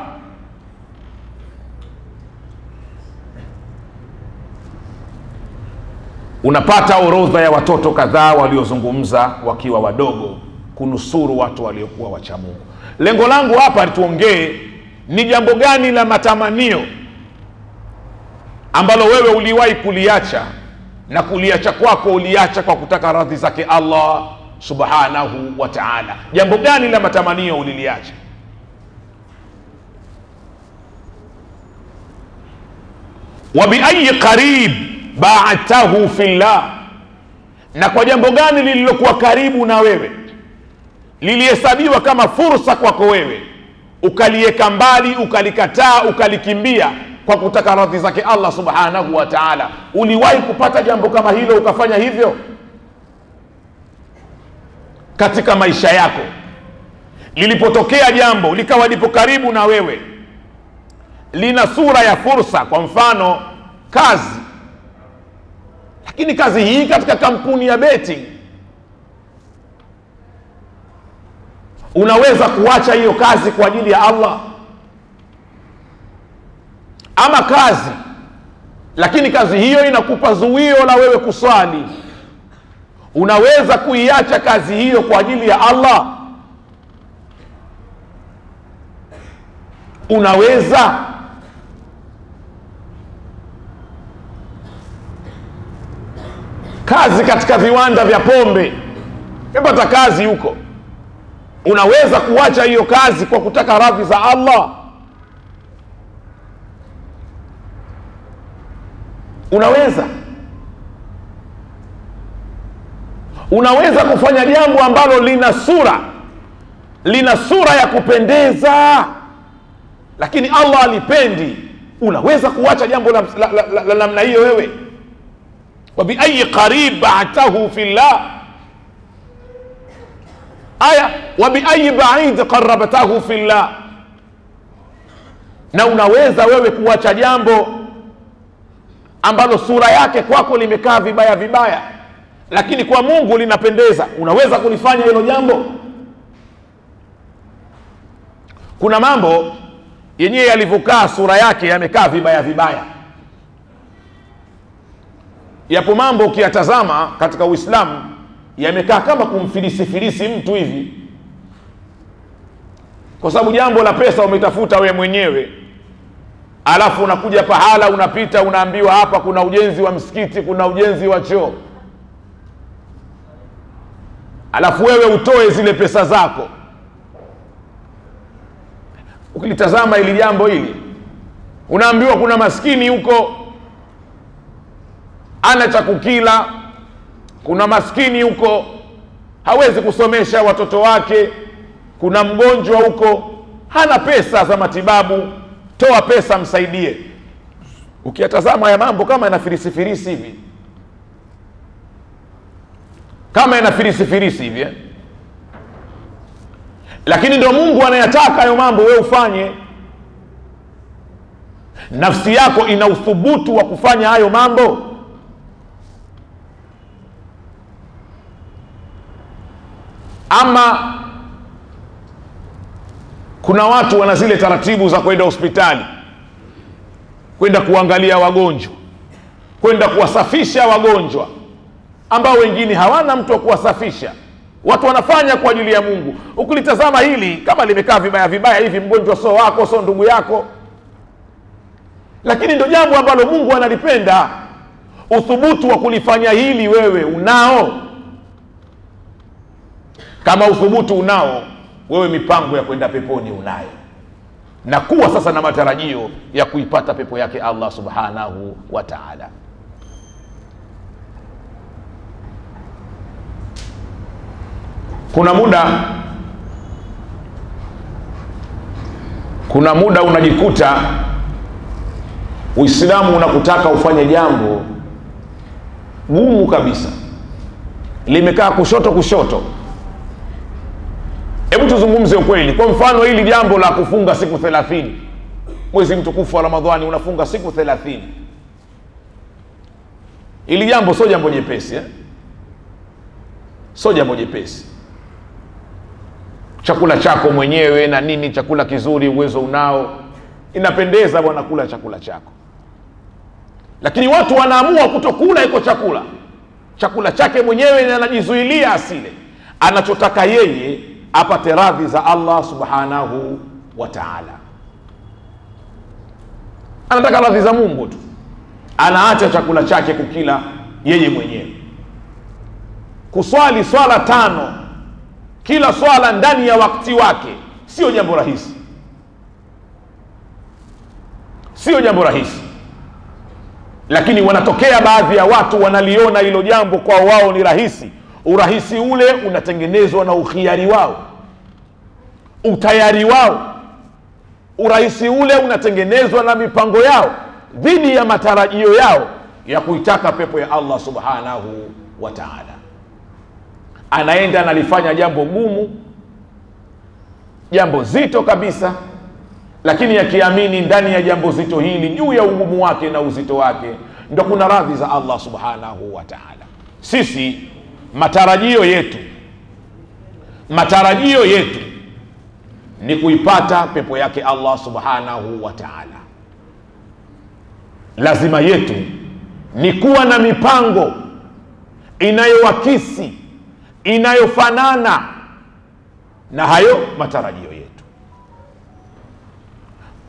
Unapata orodha ya watoto kadhaa waliozungumza wakiwa wadogo kunusuru watu waliokuwa wacha Mungu. Lengo langu hapa tuongee ni jambo gani la matamanio ambalo wewe uliwahi kuliacha, na kuliacha kwako uliacha kwa kutaka radhi zake Allah subhanahu wa ta'ala. Jambo gani la matamanio uliliacha? Wa bi ayi qarib ba'atahu fillah, na kwa jambo gani lililokuwa karibu na wewe, lilihesabiwa kama fursa kwako wewe, ukalieka mbali, ukalikataa, ukalikimbia kwa kutaka radhi zake Allah subhanahu wa ta'ala. Uliwahi kupata jambo kama hilo ukafanya hivyo katika maisha yako? Lilipotokea jambo likawa lipo karibu na wewe, lina sura ya fursa, kwa mfano kazi, lakini kazi hii katika kampuni ya betting, unaweza kuacha hiyo kazi kwa ajili ya Allah. Ama kazi, lakini kazi hiyo inakupa zuio la wewe kuswali, unaweza kuiacha kazi hiyo kwa ajili ya Allah? Unaweza. Kazi katika viwanda vya pombe, umepata kazi huko, unaweza kuacha hiyo kazi kwa kutaka radhi za Allah? Unaweza. Unaweza kufanya jambo ambalo lina sura ya kupendeza, lakini Allah alipendi. Unaweza kuacha jambo la namna hiyo wewe? Wa bi ayi qarib ba'atahu fillah, aya wa bi ayi ba'id qarrabatahu fillah. Na unaweza wewe kuacha jambo ambalo sura yake kwako limekaa vibaya vibaya, lakini kwa Mungu linapendeza. Unaweza kulifanya hilo jambo? Kuna mambo yenyewe yalivyokaa sura yake yamekaa vibaya vibaya. Yapo mambo ukiyatazama katika Uislamu yamekaa kama kumfilisifilisi mtu hivi, kwa sababu jambo la pesa umetafuta we mwenyewe, alafu unakuja pahala unapita unaambiwa hapa kuna ujenzi wa msikiti, kuna ujenzi wa choo, alafu wewe utoe zile pesa zako. Ukilitazama ili jambo hili, unaambiwa kuna maskini huko ana cha kukila, kuna maskini huko hawezi kusomesha watoto wake, kuna mgonjwa huko hana pesa za matibabu, toa pesa msaidie. Ukiyatazama ya mambo kama yana firisi hivi, kama yana firisi hivi lakini ndio Mungu anayataka hayo mambo wewe ufanye. Nafsi yako ina uthubutu wa kufanya hayo mambo? Ama kuna watu wana zile taratibu za kwenda hospitali, kwenda kuangalia wagonjwa, kwenda kuwasafisha wagonjwa ambao wengine hawana mtu wa kuwasafisha. Watu wanafanya kwa ajili ya Mungu. Ukilitazama hili kama limekaa vibaya hivi, mgonjwa sio wako, sio ndugu yako, lakini ndio jambo ambalo Mungu analipenda. Uthubutu wa kulifanya hili wewe unao? Kama uthubutu unao, wewe mipango ya kwenda peponi unayo, na kuwa sasa na matarajio ya kuipata pepo yake Allah subhanahu wa ta'ala. Kuna muda unajikuta Uislamu unakutaka ufanye jambo gumu kabisa, limekaa kushoto. Hebu tuzungumze ukweli. Kwa mfano hili jambo la kufunga siku 30, mwezi mtukufu wa Ramadhani unafunga siku 30. Hili jambo sio jambo jepesi, sio jambo jepesi. Chakula chako mwenyewe na nini, chakula kizuri uwezo unao, inapendeza bwana kula chakula chako, lakini watu wanaamua kutokula iko chakula chake mwenyewe, na anajizuilia asile. Anachotaka yeye apate radhi za Allah subhanahu wa ta'ala, anataka radhi za Mungu tu, anaacha chakula chake kukila yeye mwenyewe. Kuswali swala 5, kila swala ndani ya wakati wake, sio jambo rahisi, sio jambo rahisi. Lakini wanatokea baadhi ya watu wanaliona hilo jambo kwa wao ni rahisi. Urahisi ule unatengenezwa na ukhiari wao, utayari wao. Urahisi ule unatengenezwa na mipango yao dhidi ya matarajio yao ya kuitaka pepo ya Allah subhanahu wa ta'ala. Anaenda analifanya jambo gumu, jambo zito kabisa, lakini akiamini ndani ya jambo zito hili, juu ya ugumu wake na uzito wake, ndio kuna radhi za Allah subhanahu wa ta'ala. Sisi matarajio yetu ni kuipata pepo yake Allah subhanahu wa ta'ala. Lazima yetu ni kuwa na mipango inayowakisi, inayofanana na hayo matarajio yetu.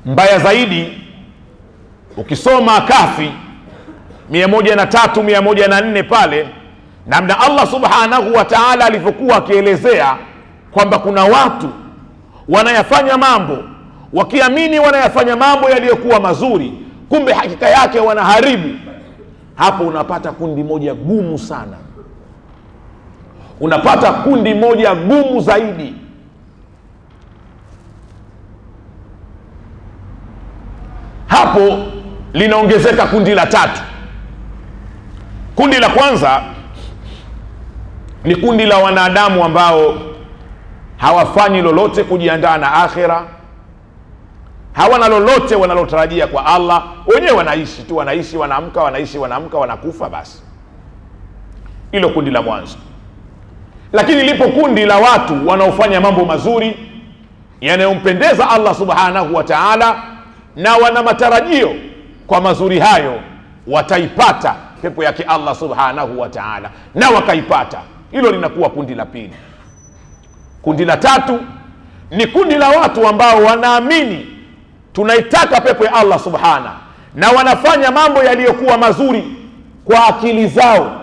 Mbaya zaidi, ukisoma Kafi 103 104 pale, namna Allah subhanahu wa ta'ala alivyokuwa akielezea kwamba kuna watu wanayafanya mambo wakiamini wanayafanya mambo yaliyokuwa mazuri, kumbe hakika yake wanaharibu. Hapo unapata kundi moja gumu sana, unapata kundi moja gumu zaidi. Hapo linaongezeka kundi la 3. Kundi la kwanza ni kundi la wanadamu ambao hawafanyi lolote kujiandaa na akhira, hawana lolote wanalotarajia kwa Allah. Wenyewe wanaishi tu, wanaamka, wanakufa, basi. Hilo kundi la mwanzo. Lakini lipo kundi la watu wanaofanya mambo mazuri yanayompendeza Allah subhanahu wa ta'ala, na wana matarajio kwa mazuri hayo wataipata pepo yake Allah subhanahu wa ta'ala, na wakaipata. Hilo linakuwa kundi la pili. Kundi la 3 ni kundi la watu ambao wanaamini tunaitaka pepo ya Allah subhana, na wanafanya mambo yaliyokuwa mazuri kwa akili zao,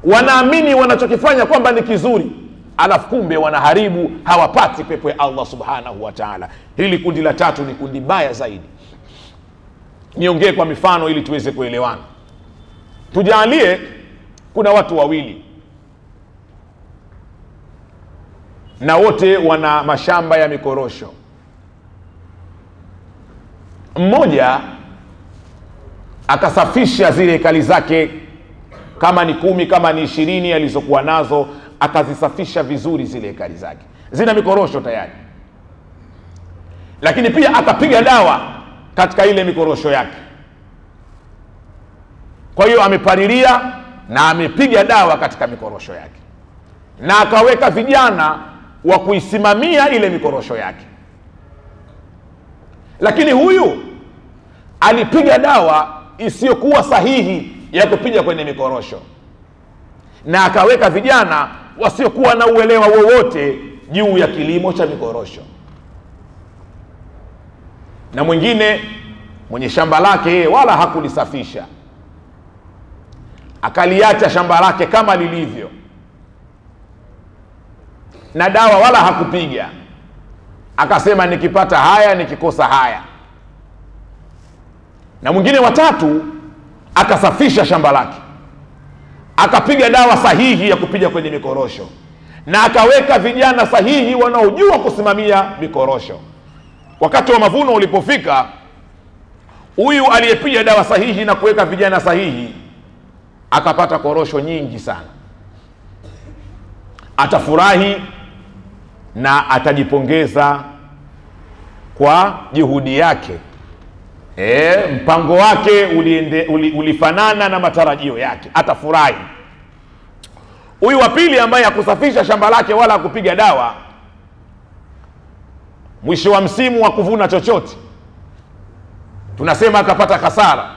wanaamini wanachokifanya kwamba ni kizuri, alafu kumbe wanaharibu, hawapati pepo ya Allah subhanahu wa ta'ala. Hili kundi la 3 ni kundi baya zaidi. Niongee kwa mifano ili tuweze kuelewana. Tujalie kuna watu wawili, na wote wana mashamba ya mikorosho. Mmoja akasafisha zile ekari zake, kama ni 10 kama ni 20 alizokuwa nazo, akazisafisha vizuri zile ekari zake, zina mikorosho tayari. Lakini pia akapiga dawa katika ile mikorosho yake. Kwa hiyo amepalilia na amepiga dawa katika mikorosho yake, na akaweka vijana wa kuisimamia ile mikorosho yake. Lakini huyu alipiga dawa isiyokuwa sahihi ya kupiga kwenye mikorosho, na akaweka vijana wasiokuwa na uelewa wowote juu ya kilimo cha mikorosho. Na mwingine mwenye shamba lake wala hakulisafisha, akaliacha shamba lake kama lilivyo, na dawa wala hakupiga, akasema nikipata haya nikikosa haya. Na mwingine watatu akasafisha shamba lake, akapiga dawa sahihi ya kupiga kwenye mikorosho, na akaweka vijana sahihi wanaojua kusimamia mikorosho. Wakati wa mavuno ulipofika, huyu aliyepiga dawa sahihi na kuweka vijana sahihi akapata korosho nyingi sana. Atafurahi na atajipongeza kwa juhudi yake. Mpango wake ulifanana na matarajio yake, atafurahi. Huyu wa pili ambaye hakusafisha shamba lake wala hakupiga dawa, mwisho wa msimu wa kuvuna chochote, tunasema akapata hasara.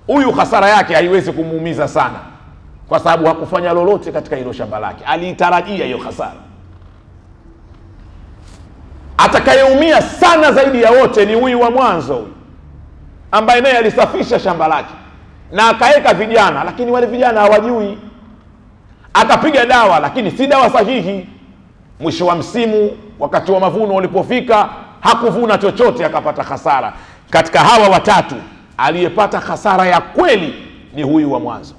Huyu hasara yake haiwezi kumuumiza sana, kwa sababu hakufanya lolote katika hilo shamba lake, aliitarajia hiyo hasara. Atakayeumia sana zaidi ya wote ni huyu wa mwanzo, ambaye naye alisafisha shamba lake na akaweka vijana, lakini wale vijana hawajui. Akapiga dawa lakini si dawa sahihi. Mwisho wa msimu, wakati wa mavuno ulipofika, hakuvuna chochote, akapata hasara. Katika hawa watatu, aliyepata hasara ya kweli ni huyu wa mwanzo.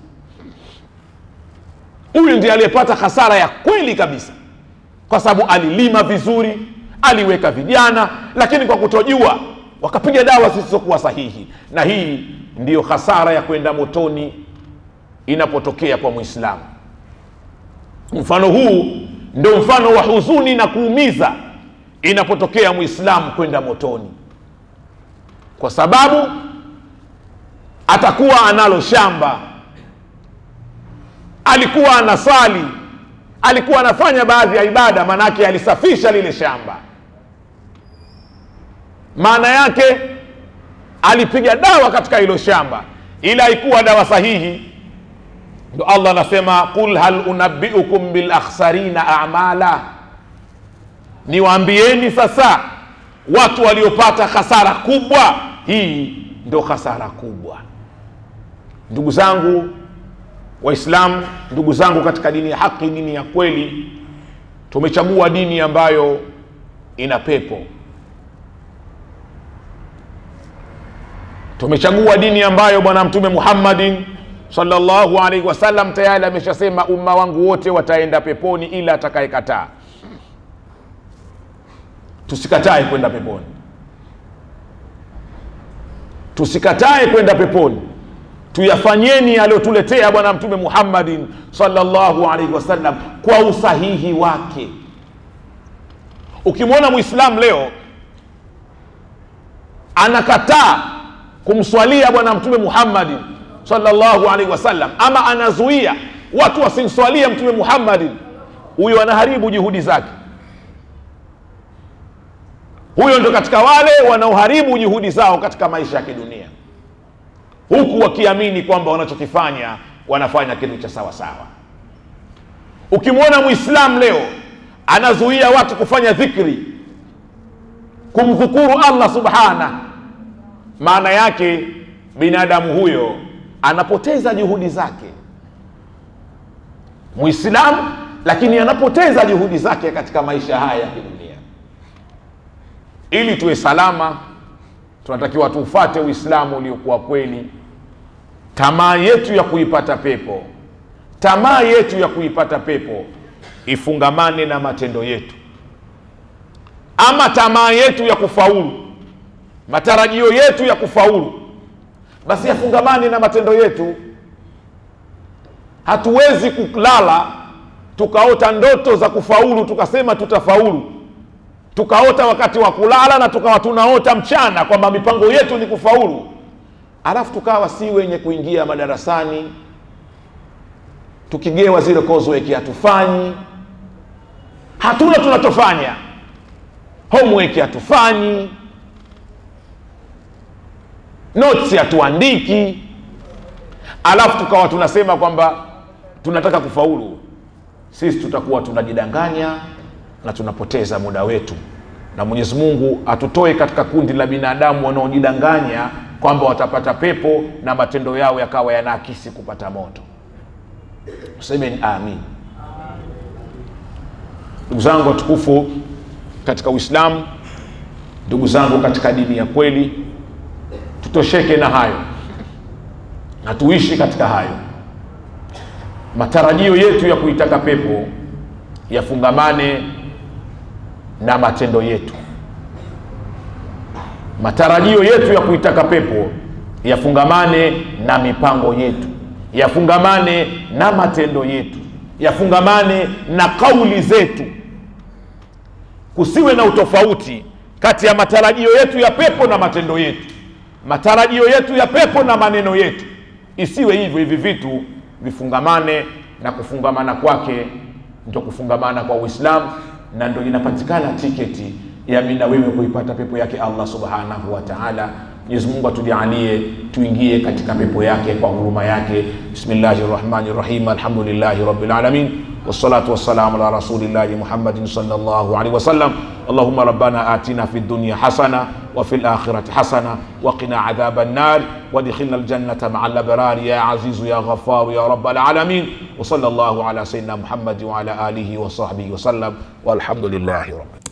Huyu ndiye aliyepata hasara ya kweli kabisa, kwa sababu alilima vizuri, aliweka vijana, lakini kwa kutojua wakapiga dawa zisizokuwa sahihi. Na hii ndiyo hasara ya kwenda motoni inapotokea kwa Muislamu. Mfano huu ndio mfano wa huzuni na kuumiza inapotokea Muislamu kwenda motoni, kwa sababu atakuwa analo shamba, alikuwa anasali, alikuwa anafanya baadhi ya ibada, manake alisafisha lile shamba. Maana yake alipiga dawa katika hilo shamba, ila haikuwa dawa sahihi. Ndio Allah anasema qul hal unabbiukum bil akhsarina a'mala, niwaambieni sasa watu waliopata hasara kubwa. Hii ndio hasara kubwa. Ndugu zangu Waislamu, ndugu zangu katika dini ya haki, dini ya kweli, tumechagua dini ambayo ina pepo. Tumechagua dini ambayo Bwana Mtume Muhammadin sallallahu alaihi wasallam tayari ameshasema umma wangu wote wataenda peponi ila atakayekataa. Tusikatae kwenda peponi, tusikatae kwenda peponi. Tuyafanyeni aliyotuletea Bwana Mtume Muhammadin sallallahu alaihi wasallam kwa usahihi wake. Ukimwona Muislamu leo anakataa kumswalia Bwana Mtume Muhammadin sallallahu alaihi wasallam, ama anazuia watu wasimswalie Mtume Muhammadin, huyo anaharibu juhudi zake. Huyo ndio katika wale wanaoharibu juhudi zao katika maisha ya kidunia, huku wakiamini kwamba wanachokifanya wanafanya kitu cha sawa sawa. Ukimwona Muislamu leo anazuia watu kufanya dhikri, kumdhukuru Allah subhana, maana yake binadamu huyo anapoteza juhudi zake. Muislamu, lakini anapoteza juhudi zake katika maisha haya ya kidunia. Ili tuwe salama, tunatakiwa tufuate Uislamu uliokuwa kweli. Tamaa yetu ya kuipata pepo, tamaa yetu ya kuipata pepo ifungamane na matendo yetu. ama tamaa yetu ya kufaulu, matarajio yetu ya kufaulu, basi yafungamani na matendo yetu. Hatuwezi kulala tukaota ndoto za kufaulu tukasema tutafaulu, tukaota wakati wa kulala na tukawa tunaota mchana kwamba mipango yetu ni kufaulu, alafu tukawa si wenye kuingia madarasani, tukigewa zile coursework hatufanyi, hatuna tunachofanya, homework hatufanyi, notes hatuandiki, alafu tukawa tunasema kwamba tunataka kufaulu. Sisi tutakuwa tunajidanganya na tunapoteza muda wetu, na Mwenyezi Mungu atutoe katika kundi la binadamu wanaojidanganya kwamba watapata pepo na matendo yao yakawa yanaakisi kupata moto. Semeni amin. Ndugu zangu watukufu katika Uislamu, ndugu zangu katika dini ya kweli, tutosheke na hayo na tuishi katika hayo. Matarajio yetu ya kuitaka pepo yafungamane na matendo yetu. Matarajio yetu ya kuitaka pepo yafungamane na mipango yetu, yafungamane na matendo yetu, yafungamane na kauli zetu. Kusiwe na utofauti kati ya matarajio yetu ya pepo na matendo yetu, matarajio yetu ya pepo na maneno yetu. Isiwe hivyo, hivi vitu vifungamane, na kufungamana kwake ndio kufungamana kwa Uislamu, na ndio inapatikana tiketi ya mimi na wewe kuipata pepo yake Allah subhanahu wa ta'ala. Mwenyezi Mungu atujalie tuingie katika pepo yake kwa huruma yake. Bismillahirrahmanirrahim. Alhamdulillahi rabbil alamin. Wassalatu wassalamu ala rasulillahi Muhammadin sallallahu alaihi wasallam. Allahumma rabbana atina fid dunya hasana wa fil akhirati hasana wa qina adhaban nar wa adkhilna aljannata ma'al abrar ya azizu ya ghaffar ya rabbal alamin. Wa sallallahu ala sayyidina Muhammad wa ala alihi wa sahbihi wa sallam. Walhamdulillahi rabbil